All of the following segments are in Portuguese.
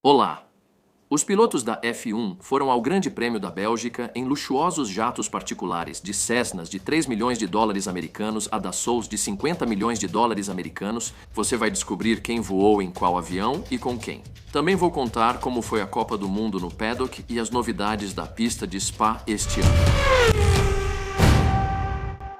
Olá! Os pilotos da F1 foram ao Grande Prêmio da Bélgica em luxuosos jatos particulares, de Cessnas de 3 milhões de dólares americanos a Dassaults de 50 milhões de dólares americanos. Você vai descobrir quem voou em qual avião e com quem. Também vou contar como foi a Copa do Mundo no paddock e as novidades da pista de Spa este ano.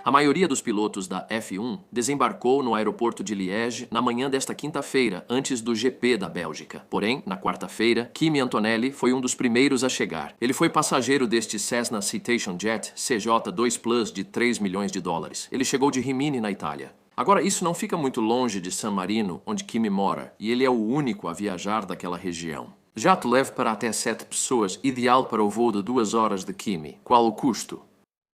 A maioria dos pilotos da F1 desembarcou no aeroporto de Liège na manhã desta quinta-feira, antes do GP da Bélgica. Porém, na quarta-feira, Kimi Antonelli foi um dos primeiros a chegar. Ele foi passageiro deste Cessna Citation Jet CJ2 Plus de 3 milhões de dólares. Ele chegou de Rimini, na Itália. Agora, isso não fica muito longe de San Marino, onde Kimi mora, e ele é o único a viajar daquela região. Jato leve para até 7 pessoas, ideal para o voo de 2 horas de Kimi. Qual o custo?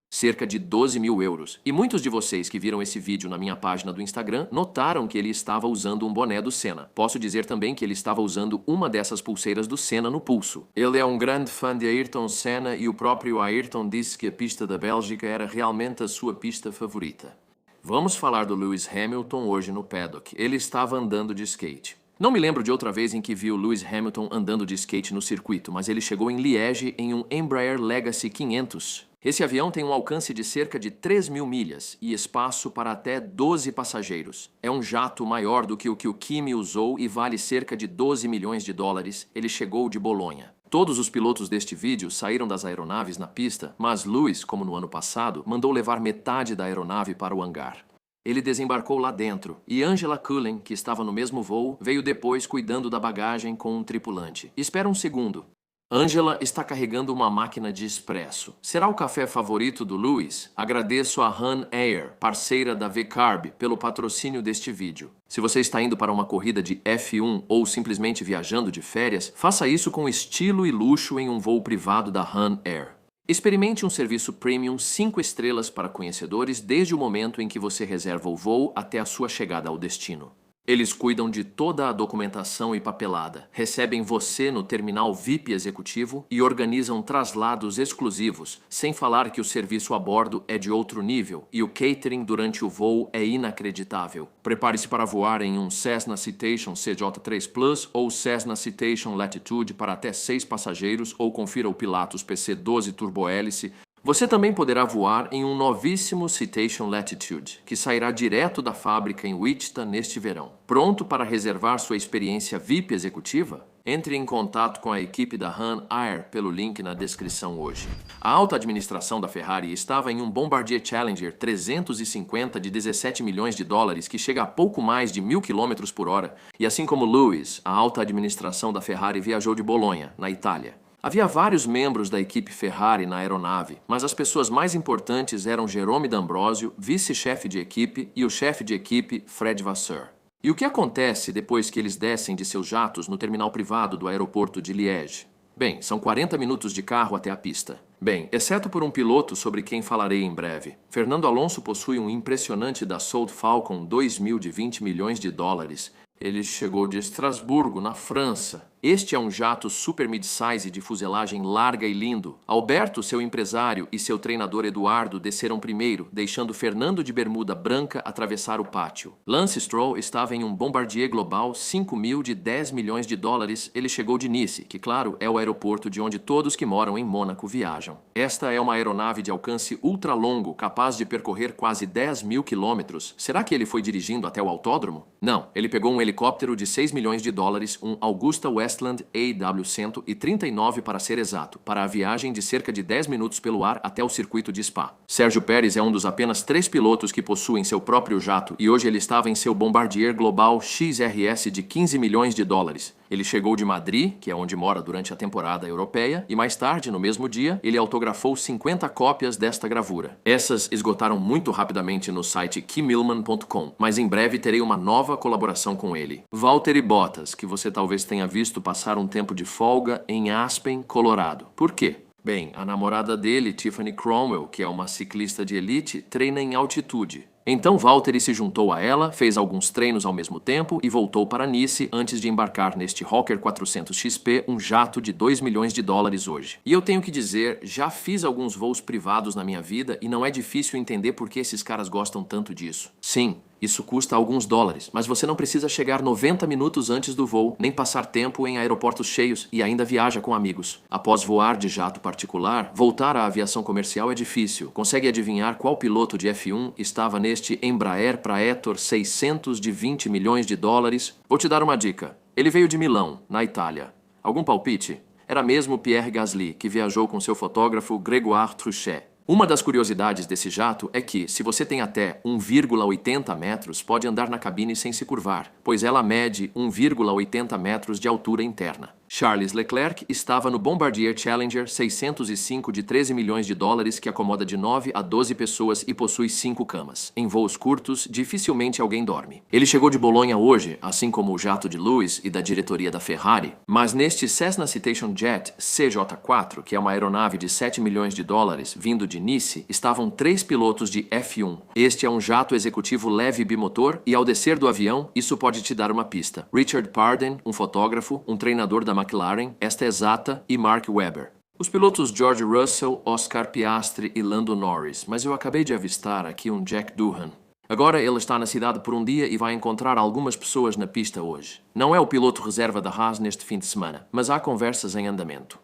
Cerca de 12 mil euros. E muitos de vocês que viram esse vídeo na minha página do Instagram notaram que ele estava usando um boné do Senna. Posso dizer também que ele estava usando uma dessas pulseiras do Senna no pulso. Ele é um grande fã de Ayrton Senna e o próprio Ayrton disse que a pista da Bélgica era realmente a sua pista favorita. Vamos falar do Lewis Hamilton hoje no paddock. Ele estava andando de skate. Não me lembro de outra vez em que vi o Lewis Hamilton andando de skate no circuito, mas ele chegou em Liège em um Embraer Legacy 500. Esse avião tem um alcance de cerca de 3 mil milhas e espaço para até 12 passageiros. É um jato maior do que o Kimi usou e vale cerca de 12 milhões de dólares. Ele chegou de Bolonha. Todos os pilotos deste vídeo saíram das aeronaves na pista, mas Lewis, como no ano passado, mandou levar metade da aeronave para o hangar. Ele desembarcou lá dentro, e Angela Cullen, que estava no mesmo voo, veio depois cuidando da bagagem com um tripulante. Espera um segundo. Angela está carregando uma máquina de expresso. Será o café favorito do Lewis? Agradeço a Han Air, parceira da V-Carb, pelo patrocínio deste vídeo. Se você está indo para uma corrida de F1 ou simplesmente viajando de férias, faça isso com estilo e luxo em um voo privado da Han Air. Experimente um serviço premium 5 estrelas para conhecedores desde o momento em que você reserva o voo até a sua chegada ao destino. Eles cuidam de toda a documentação e papelada, recebem você no terminal VIP executivo e organizam traslados exclusivos, sem falar que o serviço a bordo é de outro nível e o catering durante o voo é inacreditável. Prepare-se para voar em um Cessna Citation CJ3 Plus ou Cessna Citation Latitude para até 6 passageiros ou confira o Pilatus PC-12 Turbo-hélice. Você também poderá voar em um novíssimo Citation Latitude, que sairá direto da fábrica em Wichita neste verão. Pronto para reservar sua experiência VIP executiva? Entre em contato com a equipe da Han Air pelo link na descrição hoje. A alta administração da Ferrari estava em um Bombardier Challenger 350 de 17 milhões de dólares que chega a pouco mais de 1.000 km por hora. E assim como Lewis, a alta administração da Ferrari viajou de Bolonha, na Itália. Havia vários membros da equipe Ferrari na aeronave, mas as pessoas mais importantes eram Jerome D'Ambrosio, vice-chefe de equipe, e o chefe de equipe, Fred Vasseur. E o que acontece depois que eles descem de seus jatos no terminal privado do aeroporto de Liège? Bem, são 40 minutos de carro até a pista. Bem, exceto por um piloto sobre quem falarei em breve. Fernando Alonso possui um impressionante Dassault Falcon 2000 de 20 milhões de dólares. Ele chegou de Estrasburgo, na França. Este é um jato super mid-size de fuselagem larga e lindo. Alberto, seu empresário, e seu treinador Eduardo desceram primeiro, deixando Fernando de bermuda branca atravessar o pátio. Lance Stroll estava em um Bombardier Global 5000 de 10 milhões de dólares. Ele chegou de Nice, que claro, é o aeroporto de onde todos que moram em Mônaco viajam. Esta é uma aeronave de alcance ultra longo, capaz de percorrer quase 10 mil quilômetros. Será que ele foi dirigindo até o autódromo? Não, ele pegou um helicóptero de 6 milhões de dólares, um Augusta Westland AW139 para ser exato, para a viagem de cerca de 10 minutos pelo ar até o circuito de Spa. Sérgio Pérez é um dos apenas 3 pilotos que possuem seu próprio jato e hoje ele estava em seu Bombardier Global XRS de 15 milhões de dólares. Ele chegou de Madrid, que é onde mora durante a temporada europeia, e mais tarde, no mesmo dia, ele autografou 50 cópias desta gravura. Essas esgotaram muito rapidamente no site kimillman.com, mas em breve terei uma nova colaboração com ele. Valtteri Bottas, que você talvez tenha visto passar um tempo de folga em Aspen, Colorado. Por quê? Bem, a namorada dele, Tiffany Cromwell, que é uma ciclista de elite, treina em altitude. Então Valtteri se juntou a ela, fez alguns treinos ao mesmo tempo e voltou para Nice antes de embarcar neste Hawker 400 XP, um jato de 2 milhões de dólares hoje. E eu tenho que dizer, já fiz alguns voos privados na minha vida e não é difícil entender por que esses caras gostam tanto disso. Sim, Isso custa alguns dólares, mas você não precisa chegar 90 minutos antes do voo, nem passar tempo em aeroportos cheios e ainda viaja com amigos. Após voar de jato particular, voltar à aviação comercial é difícil. Consegue adivinhar qual piloto de F1 estava neste Embraer Praetor 600 de 20 milhões de dólares? Vou te dar uma dica. Ele veio de Milão, na Itália. Algum palpite? Era mesmo Pierre Gasly, que viajou com seu fotógrafo Grégoire Truchet. Uma das curiosidades desse jato é que, se você tem até 1,80 metros, pode andar na cabine sem se curvar, pois ela mede 1,80 metros de altura interna. Charles Leclerc estava no Bombardier Challenger 605 de 13 milhões de dólares, que acomoda de 9 a 12 pessoas e possui 5 camas. Em voos curtos, dificilmente alguém dorme. Ele chegou de Bolonha hoje, assim como o jato de Lewis e da diretoria da Ferrari, mas neste Cessna Citation Jet CJ4, que é uma aeronave de 7 milhões de dólares, vindo de Nice, estavam 3 pilotos de F1. Este é um jato executivo leve bimotor e, ao descer do avião, isso pode te dar uma pista. Richard Parden, um fotógrafo, um treinador da McLaren, esta exata, e Mark Webber. Os pilotos George Russell, Oscar Piastri e Lando Norris, mas eu acabei de avistar aqui um Jack Doohan. Agora ele está na cidade por um dia e vai encontrar algumas pessoas na pista hoje. Não é o piloto reserva da Haas neste fim de semana, mas há conversas em andamento.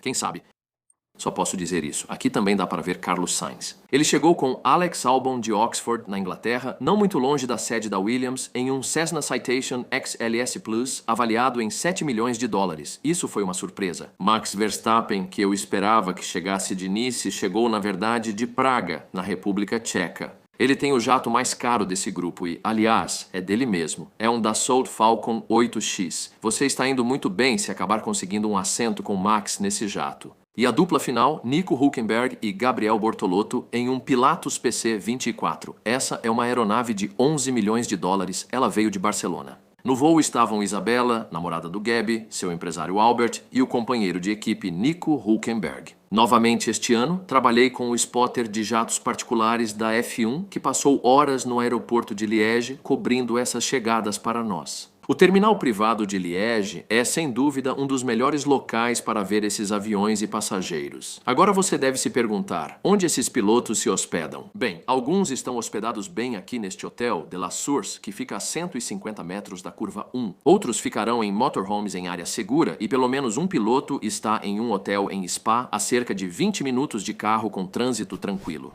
Quem sabe? Só posso dizer isso. Aqui também dá para ver Carlos Sainz. Ele chegou com Alex Albon de Oxford, na Inglaterra, não muito longe da sede da Williams, em um Cessna Citation XLS Plus avaliado em 7 milhões de dólares. Isso foi uma surpresa. Max Verstappen, que eu esperava que chegasse de Nice, chegou na verdade de Praga, na República Tcheca. Ele tem o jato mais caro desse grupo e, aliás, é dele mesmo. É um Dassault Falcon 8X. Você está indo muito bem se acabar conseguindo um assento com Max nesse jato. E a dupla final, Nico Hülkenberg e Gabriel Bortolotto, em um Pilatus PC-24. Essa é uma aeronave de 11 milhões de dólares, ela veio de Barcelona. No voo estavam Isabela, namorada do Gabi, seu empresário Albert e o companheiro de equipe Nico Hülkenberg. Novamente este ano, trabalhei com o spotter de jatos particulares da F1, que passou horas no aeroporto de Liège cobrindo essas chegadas para nós. O terminal privado de Liège é, sem dúvida, um dos melhores locais para ver esses aviões e passageiros. Agora você deve se perguntar, onde esses pilotos se hospedam? Bem, alguns estão hospedados bem aqui neste hotel, de La Source, que fica a 150 metros da curva 1. Outros ficarão em motorhomes em área segura e pelo menos um piloto está em um hotel em Spa a cerca de 20 minutos de carro com trânsito tranquilo.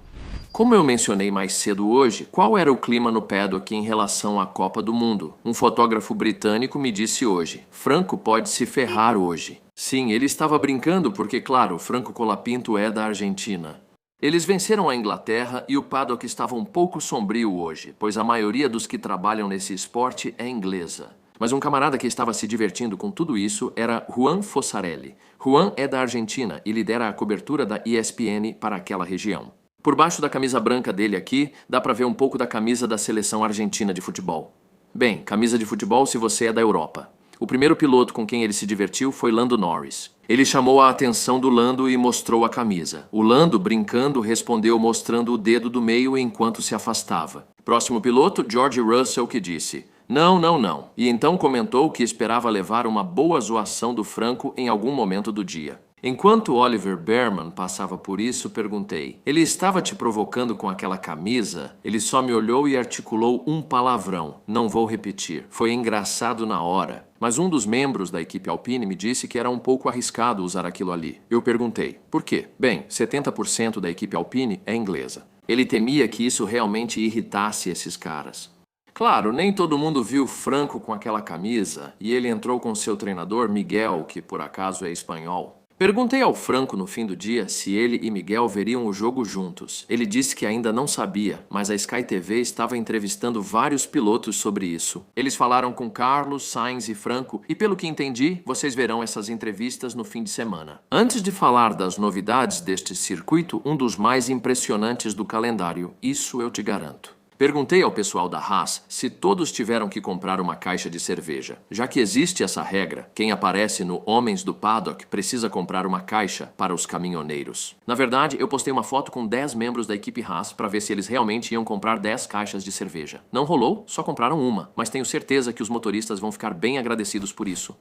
Como eu mencionei mais cedo hoje, qual era o clima no paddock em relação à Copa do Mundo? Um fotógrafo britânico me disse hoje, Franco pode se ferrar hoje. Sim, ele estava brincando porque, claro, Franco Colapinto é da Argentina. Eles venceram a Inglaterra e o paddock estava um pouco sombrio hoje, pois a maioria dos que trabalham nesse esporte é inglesa. Mas um camarada que estava se divertindo com tudo isso era Juan Fossarelli. Juan é da Argentina e lidera a cobertura da ESPN para aquela região. Por baixo da camisa branca dele aqui, dá para ver um pouco da camisa da seleção argentina de futebol. Bem, camisa de futebol se você é da Europa. O primeiro piloto com quem ele se divertiu foi Lando Norris. Ele chamou a atenção do Lando e mostrou a camisa. O Lando, brincando, respondeu mostrando o dedo do meio enquanto se afastava. Próximo piloto, George Russell, que disse: Não, não, não. E então comentou que esperava levar uma boa zoação do Franco em algum momento do dia. Enquanto Oliver Bearman passava por isso, perguntei: Ele estava te provocando com aquela camisa? Ele só me olhou e articulou um palavrão. Não vou repetir. Foi engraçado na hora. Mas um dos membros da equipe Alpine me disse que era um pouco arriscado usar aquilo ali. Eu perguntei: Por quê? Bem, 70% da equipe Alpine é inglesa. Ele temia que isso realmente irritasse esses caras. Claro, nem todo mundo viu Franco com aquela camisa, e ele entrou com seu treinador, Miguel, que por acaso é espanhol. Perguntei ao Franco no fim do dia se ele e Miguel veriam o jogo juntos. Ele disse que ainda não sabia, mas a Sky TV estava entrevistando vários pilotos sobre isso. Eles falaram com Carlos, Sainz e Franco e, pelo que entendi, vocês verão essas entrevistas no fim de semana. Antes de falar das novidades deste circuito, um dos mais impressionantes do calendário, isso eu te garanto. Perguntei ao pessoal da Haas se todos tiveram que comprar uma caixa de cerveja. Já que existe essa regra, quem aparece no Homens do Paddock precisa comprar uma caixa para os caminhoneiros. Na verdade, eu postei uma foto com 10 membros da equipe Haas para ver se eles realmente iam comprar 10 caixas de cerveja. Não rolou, só compraram uma, mas tenho certeza que os motoristas vão ficar bem agradecidos por isso.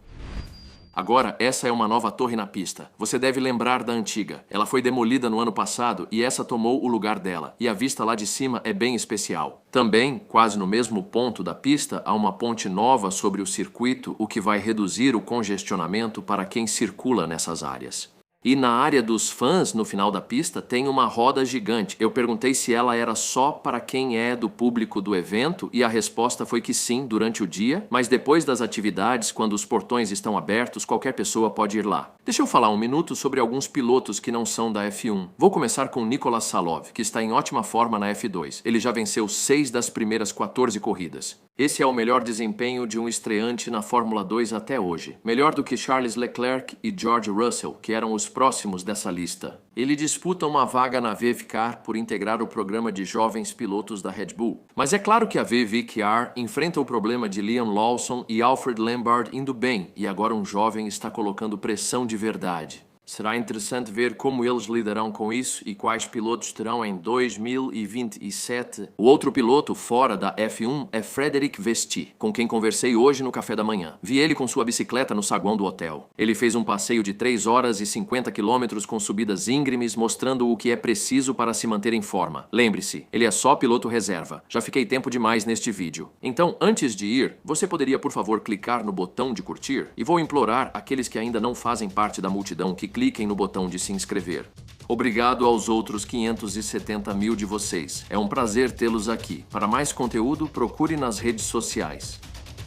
Agora, essa é uma nova torre na pista. Você deve lembrar da antiga. Ela foi demolida no ano passado e essa tomou o lugar dela. E a vista lá de cima é bem especial. Também, quase no mesmo ponto da pista, há uma ponte nova sobre o circuito, o que vai reduzir o congestionamento para quem circula nessas áreas. E na área dos fãs, no final da pista, tem uma roda gigante. Eu perguntei se ela era só para quem é do público do evento e a resposta foi que sim, durante o dia, mas depois das atividades, quando os portões estão abertos, qualquer pessoa pode ir lá. Deixa eu falar um minuto sobre alguns pilotos que não são da F1. Vou começar com Nicolas Salov, que está em ótima forma na F2. Ele já venceu 6 das primeiras 14 corridas. Esse é o melhor desempenho de um estreante na Fórmula 2 até hoje. Melhor do que Charles Leclerc e George Russell, que eram os próximos dessa lista. Ele disputa uma vaga na VVCAR por integrar o programa de jovens pilotos da Red Bull. Mas é claro que a VVCAR enfrenta o problema de Liam Lawson e Alfred Lombard indo bem, e agora um jovem está colocando pressão de verdade. Será interessante ver como eles lidarão com isso e quais pilotos terão em 2027. O outro piloto fora da F1 é Frederic Vesti, com quem conversei hoje no café da manhã. Vi ele com sua bicicleta no saguão do hotel. Ele fez um passeio de 3 horas e 50 quilômetros com subidas íngremes, mostrando o que é preciso para se manter em forma. Lembre-se, ele é só piloto reserva. Já fiquei tempo demais neste vídeo. Então, antes de ir, você poderia, por favor, clicar no botão de curtir? E vou implorar aqueles que ainda não fazem parte da multidão que cliquem no botão de se inscrever. Obrigado aos outros 570 mil de vocês. É um prazer tê-los aqui. Para mais conteúdo, procure nas redes sociais.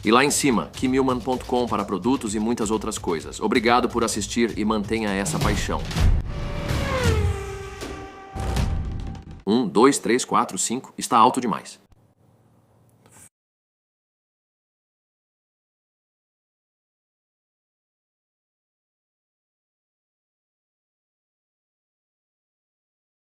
E lá em cima, kimilman.com para produtos e muitas outras coisas. Obrigado por assistir e mantenha essa paixão. 1, 2, 3, 4, 5. Está alto demais.